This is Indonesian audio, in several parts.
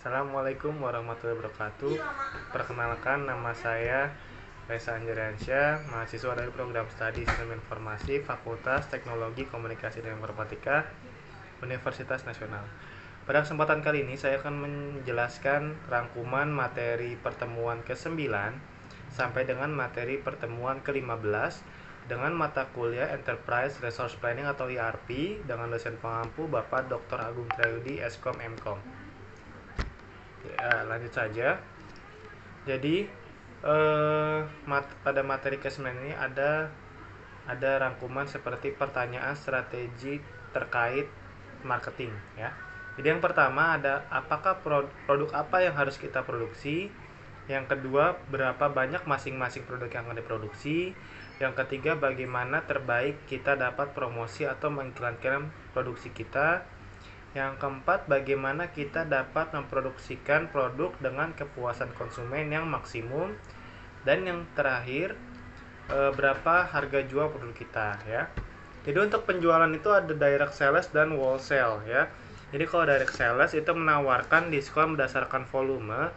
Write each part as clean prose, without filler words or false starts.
Assalamualaikum warahmatullahi wabarakatuh. Perkenalkan, nama saya Reza Anjariansyah, mahasiswa dari program studi Sistem Informasi Fakultas Teknologi Komunikasi dan Informatika Universitas Nasional. Pada kesempatan kali ini saya akan menjelaskan rangkuman materi pertemuan ke-9 sampai dengan materi pertemuan ke-15 dengan mata kuliah Enterprise Resource Planning atau ERP dengan dosen pengampu Bapak Dr. Agung Trayudi, Eskom Mkom. Ya, lanjut saja. Jadi pada materi ke-9 ini ada rangkuman seperti pertanyaan strategi terkait marketing ya. Jadi yang pertama ada apakah produk apa yang harus kita produksi? Yang kedua, berapa banyak masing-masing produk yang akan diproduksi? Yang ketiga, bagaimana terbaik kita dapat promosi atau mengiklankan produksi kita? Yang keempat, bagaimana kita dapat memproduksikan produk dengan kepuasan konsumen yang maksimum. Dan yang terakhir, berapa harga jual produk kita ya. Jadi untuk penjualan itu ada direct sales dan wholesale ya. Jadi kalau direct sales itu menawarkan diskon berdasarkan volume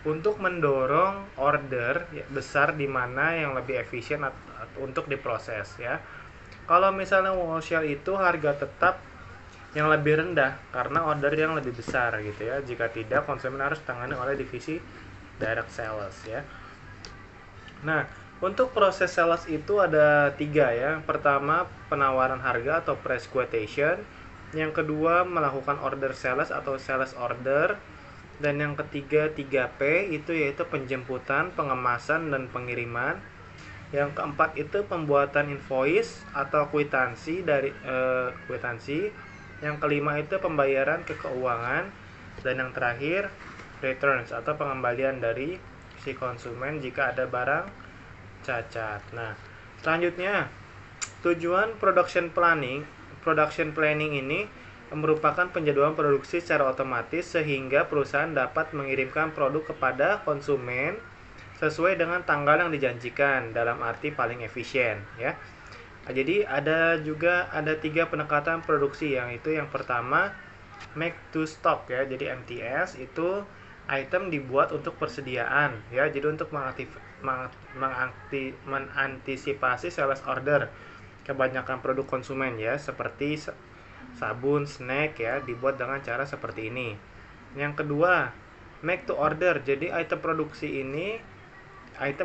untuk mendorong order besar di mana yang lebih efisien untuk diproses ya. Kalau misalnya wholesale itu harga tetap yang lebih rendah karena order yang lebih besar gitu ya. Jika tidak, konsumen harus tangani oleh divisi direct sales ya. Nah, untuk proses sales itu ada 3 ya. Pertama, penawaran harga atau price quotation. Yang kedua, melakukan order sales atau sales order. Dan yang ketiga, 3P itu yaitu penjemputan, pengemasan, dan pengiriman. Yang keempat itu pembuatan invoice atau kwitansi dari kwitansi. Yang kelima itu pembayaran ke keuangan. Dan yang terakhir returns atau pengembalian dari si konsumen jika ada barang cacat. Nah, selanjutnya tujuan production planning ini merupakan penjadwalan produksi secara otomatis sehingga perusahaan dapat mengirimkan produk kepada konsumen sesuai dengan tanggal yang dijanjikan dalam arti paling efisien ya. Jadi ada 3 pendekatan produksi, yang itu yang pertama make to stock ya. Jadi MTS itu item dibuat untuk persediaan ya. Jadi untuk mengantisipasi sales order kebanyakan produk konsumen ya, seperti sabun, snack ya, dibuat dengan cara seperti ini. Yang kedua, make to order. Jadi item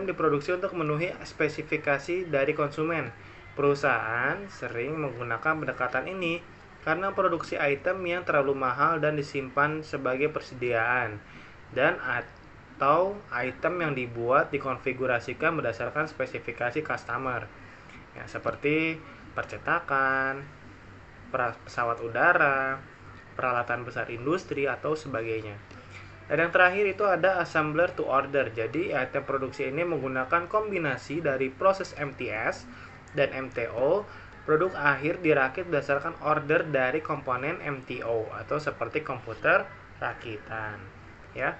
diproduksi untuk memenuhi spesifikasi dari konsumen. Perusahaan sering menggunakan pendekatan ini karena produksi item yang terlalu mahal dan disimpan sebagai persediaan, dan atau item yang dibuat dikonfigurasikan berdasarkan spesifikasi customer ya, seperti percetakan, pesawat udara, peralatan besar industri atau sebagainya. Dan yang terakhir itu ada assembler to order. Jadi item produksi ini menggunakan kombinasi dari proses MTS dan MTO. Produk akhir dirakit berdasarkan order dari komponen MTO atau seperti komputer rakitan ya.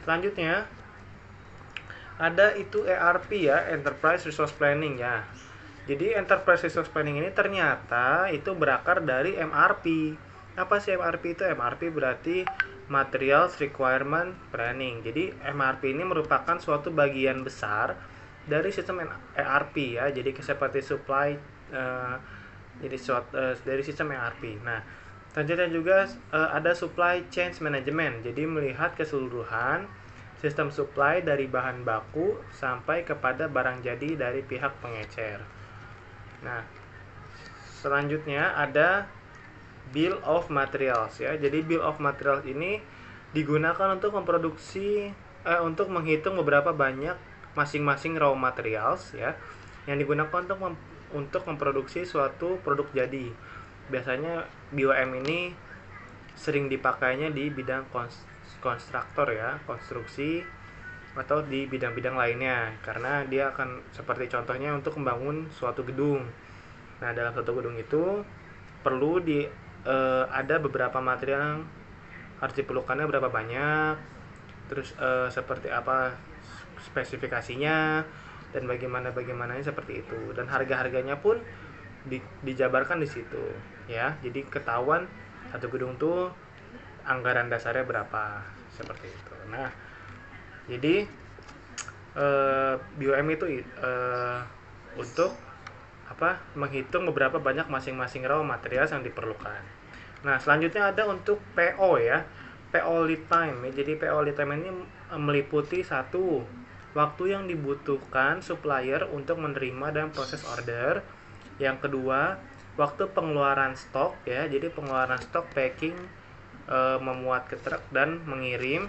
Selanjutnya ada itu ERP ya, Enterprise Resource Planning ya. Jadi Enterprise Resource Planning ini ternyata itu berakar dari MRP. Apa sih MRP itu? MRP berarti Materials Requirement Planning. Jadi MRP ini merupakan suatu bagian besar dari sistem ERP ya. Jadi seperti dari sistem ERP. Nah, selanjutnya juga ada supply chain management. Jadi melihat keseluruhan sistem supply dari bahan baku sampai kepada barang jadi dari pihak pengecer. Nah, selanjutnya ada bill of materials ya. Jadi bill of materials ini digunakan untuk untuk menghitung beberapa banyak masing-masing raw materials ya yang digunakan untuk memproduksi suatu produk jadi. Biasanya BOM ini sering dipakainya di bidang konstruktor ya, konstruksi atau di bidang-bidang lainnya, karena dia akan seperti contohnya untuk membangun suatu gedung. Nah, dalam suatu gedung itu perlu ada beberapa material yang harus diperlukannya berapa banyak, terus seperti apa spesifikasinya, dan bagaimananya seperti itu, dan harga-harganya pun dijabarkan di situ ya. Jadi ketahuan satu gedung tuh anggaran dasarnya berapa, seperti itu. Nah, jadi BOM itu untuk menghitung beberapa banyak masing-masing raw material yang diperlukan. Nah, selanjutnya ada untuk PO ya. PO lead time ya. Jadi PO lead time ini meliputi satu, waktu yang dibutuhkan supplier untuk menerima dan proses order. Yang kedua, waktu pengeluaran stok ya. Jadi pengeluaran stok, packing, memuat ke truk dan mengirim.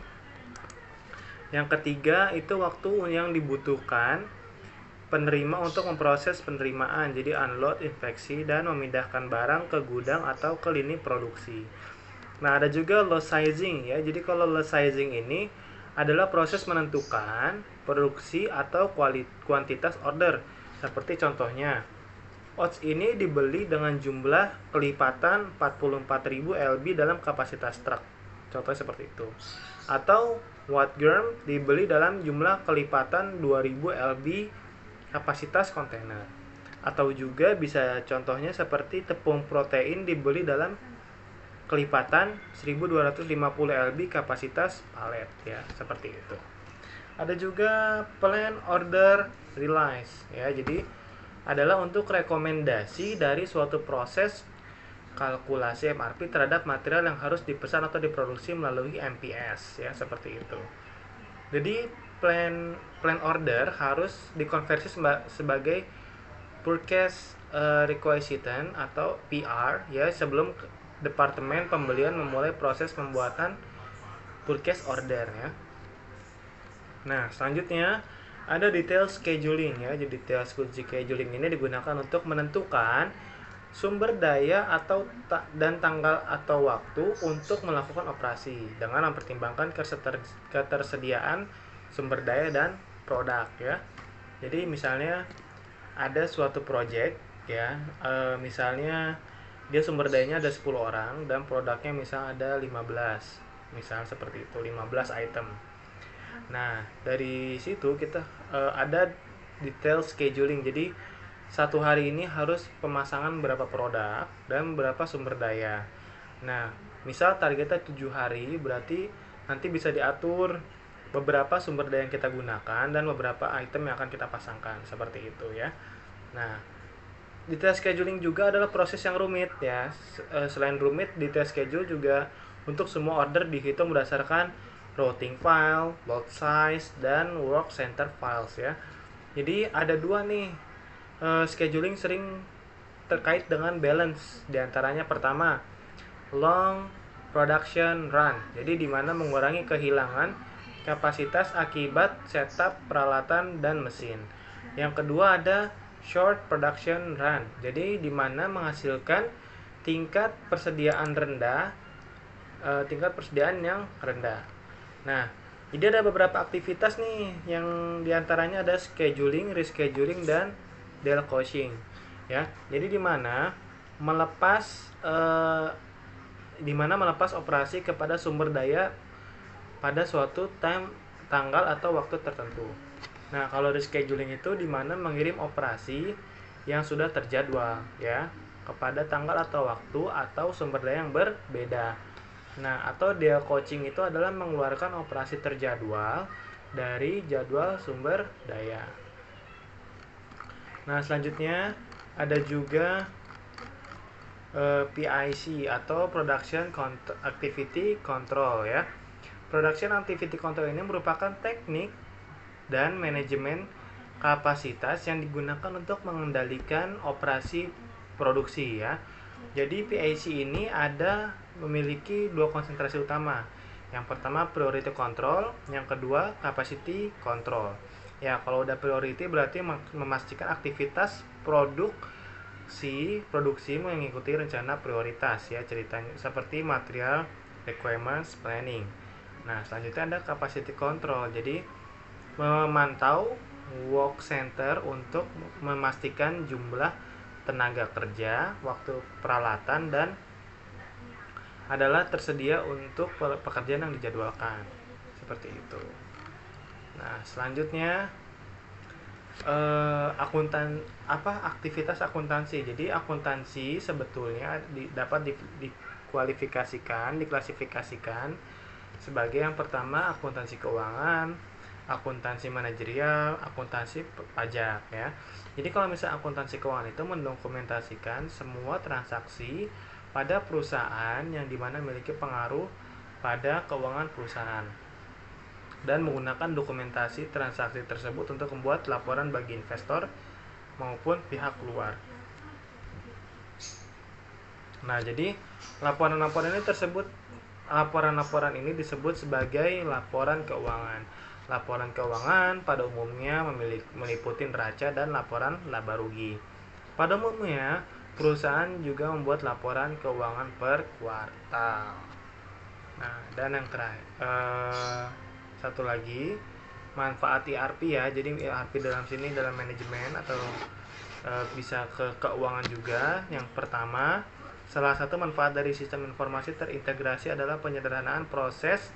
Yang ketiga itu waktu yang dibutuhkan penerima untuk memproses penerimaan, jadi unload, inspeksi, dan memindahkan barang ke gudang atau ke lini produksi. Nah, ada juga load sizing ya. Jadi kalau load sizing ini adalah proses menentukan produksi atau kuantitas order. Seperti contohnya, oats ini dibeli dengan jumlah kelipatan 44.000 lb dalam kapasitas truk. Contohnya seperti itu. Atau watt germ dibeli dalam jumlah kelipatan 2000 lb kapasitas kontainer. Atau juga bisa contohnya seperti tepung protein dibeli dalam kelipatan 1250 lb kapasitas palet ya, seperti itu. Ada juga plan order release ya. Jadi adalah untuk rekomendasi dari suatu proses kalkulasi MRP terhadap material yang harus dipesan atau diproduksi melalui MPS ya, seperti itu. Jadi plan order harus dikonversi sebagai purchase requisition atau PR ya, sebelum departemen pembelian memulai proses pembuatan purchase order ya. Nah, selanjutnya ada detail scheduling ya. Jadi detail scheduling ini digunakan untuk menentukan sumber daya dan tanggal atau waktu untuk melakukan operasi dengan mempertimbangkan ketersediaan sumber daya dan produk ya. Jadi misalnya ada suatu project ya, misalnya dia sumber dayanya ada 10 orang dan produknya misal ada 15, misal seperti itu, 15 item. Nah, dari situ kita ada detail scheduling. Jadi satu hari ini harus pemasangan berapa produk dan berapa sumber daya. Nah, misal targetnya 7 hari, berarti nanti bisa diatur beberapa sumber daya yang kita gunakan dan beberapa item yang akan kita pasangkan, seperti itu ya. Nah, detail scheduling juga adalah proses yang rumit ya. Selain rumit, detail schedule juga untuk semua order dihitung berdasarkan routing file, load size, dan work center files ya. Jadi ada dua nih scheduling sering terkait dengan balance. Di antaranya pertama, long production run. Jadi di mana mengurangi kehilangan kapasitas akibat setup peralatan dan mesin. Yang kedua ada short production run. Jadi di mana menghasilkan tingkat persediaan yang rendah. Nah, jadi ada beberapa aktivitas nih yang diantaranya ada scheduling, rescheduling, dan delcoaching ya. Jadi di mana melepas operasi kepada sumber daya pada suatu tanggal atau waktu tertentu. Nah, kalau rescheduling itu di mana mengirim operasi yang sudah terjadwal ya kepada tanggal atau waktu atau sumber daya yang berbeda. Nah, atau delcoaching itu adalah mengeluarkan operasi terjadwal dari jadwal sumber daya. Nah, selanjutnya ada juga PIC atau Production Activity Control ya. Production Activity Control ini merupakan teknik dan manajemen kapasitas yang digunakan untuk mengendalikan operasi produksi ya. Jadi PIC ini memiliki dua konsentrasi utama. Yang pertama priority control, yang kedua capacity control. Ya, kalau udah priority berarti memastikan aktivitas produksi mengikuti rencana prioritas ya, ceritanya seperti material requirements planning. Nah, selanjutnya ada capacity control. Jadi memantau work center untuk memastikan jumlah tenaga kerja, waktu peralatan, dan adalah tersedia untuk pekerjaan yang dijadwalkan. Seperti itu. Nah, selanjutnya aktivitas akuntansi. Jadi akuntansi sebetulnya dapat diklasifikasikan sebagai yang pertama akuntansi keuangan, akuntansi manajerial, akuntansi pajak ya. Jadi kalau misalnya akuntansi keuangan itu mendokumentasikan semua transaksi pada perusahaan yang dimana memiliki pengaruh pada keuangan perusahaan dan menggunakan dokumentasi transaksi tersebut untuk membuat laporan bagi investor maupun pihak luar. Nah, jadi laporan-laporan ini disebut sebagai laporan keuangan. Laporan keuangan pada umumnya meliputi neraca dan laporan laba rugi. Pada umumnya, perusahaan juga membuat laporan keuangan per kuartal. Nah, dan yang terakhir, satu lagi, manfaat ERP ya. Jadi ERP dalam sini dalam manajemen atau bisa ke keuangan juga. Yang pertama, salah satu manfaat dari sistem informasi terintegrasi adalah penyederhanaan proses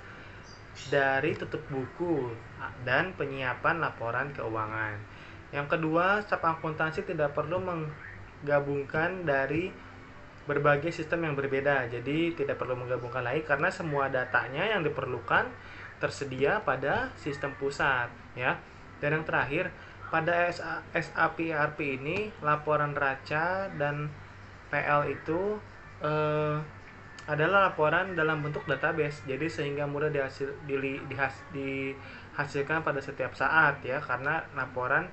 dari tutup buku dan penyiapan laporan keuangan. Yang kedua, staf akuntansi tidak perlu menggabungkan dari berbagai sistem yang berbeda. Jadi tidak perlu menggabungkan lagi karena semua datanya yang diperlukan tersedia pada sistem pusat ya. Dan yang terakhir, pada SAP ERP ini laporan neraca dan PL itu adalah laporan dalam bentuk database, jadi sehingga mudah dihasilkan pada setiap saat ya, karena laporan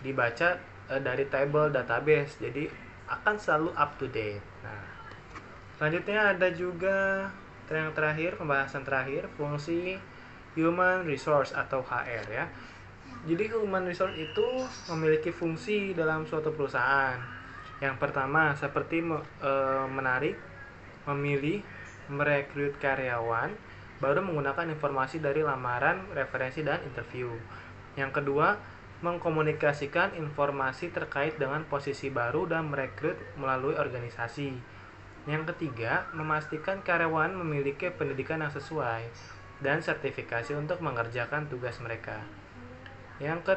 dibaca dari table database, jadi akan selalu up to date. Nah, selanjutnya ada juga yang terakhir, pembahasan terakhir, fungsi human resource atau HR ya. Jadi human resource itu memiliki fungsi dalam suatu perusahaan. Yang pertama seperti menarik, memilih, merekrut karyawan, baru menggunakan informasi dari lamaran, referensi, dan interview. Yang kedua, mengkomunikasikan informasi terkait dengan posisi baru dan merekrut melalui organisasi. Yang ketiga, memastikan karyawan memiliki pendidikan yang sesuai dan sertifikasi untuk mengerjakan tugas mereka. Yang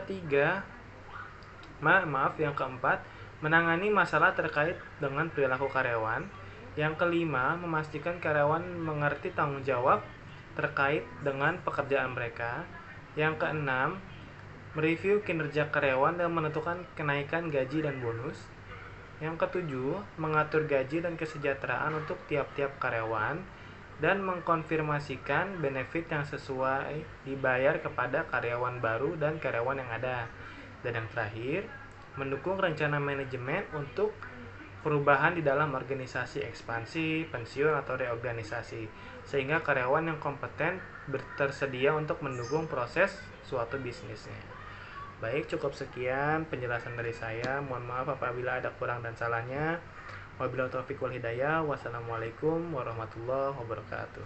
keempat, menangani masalah terkait dengan perilaku karyawan. Yang kelima, memastikan karyawan mengerti tanggung jawab terkait dengan pekerjaan mereka. Yang keenam, mereview kinerja karyawan dan menentukan kenaikan gaji dan bonus. Yang ketujuh, mengatur gaji dan kesejahteraan untuk tiap-tiap karyawan dan mengkonfirmasikan benefit yang sesuai dibayar kepada karyawan baru dan karyawan yang ada. Dan yang terakhir, mendukung rencana manajemen untuk perubahan di dalam organisasi, ekspansi, pensiun, atau reorganisasi, sehingga karyawan yang kompeten tersedia untuk mendukung proses suatu bisnisnya. Baik, cukup sekian penjelasan dari saya. Mohon maaf apabila ada kurang dan salahnya. Wabillahi taufiq wal hidayah. Wassalamualaikum warahmatullahi wabarakatuh.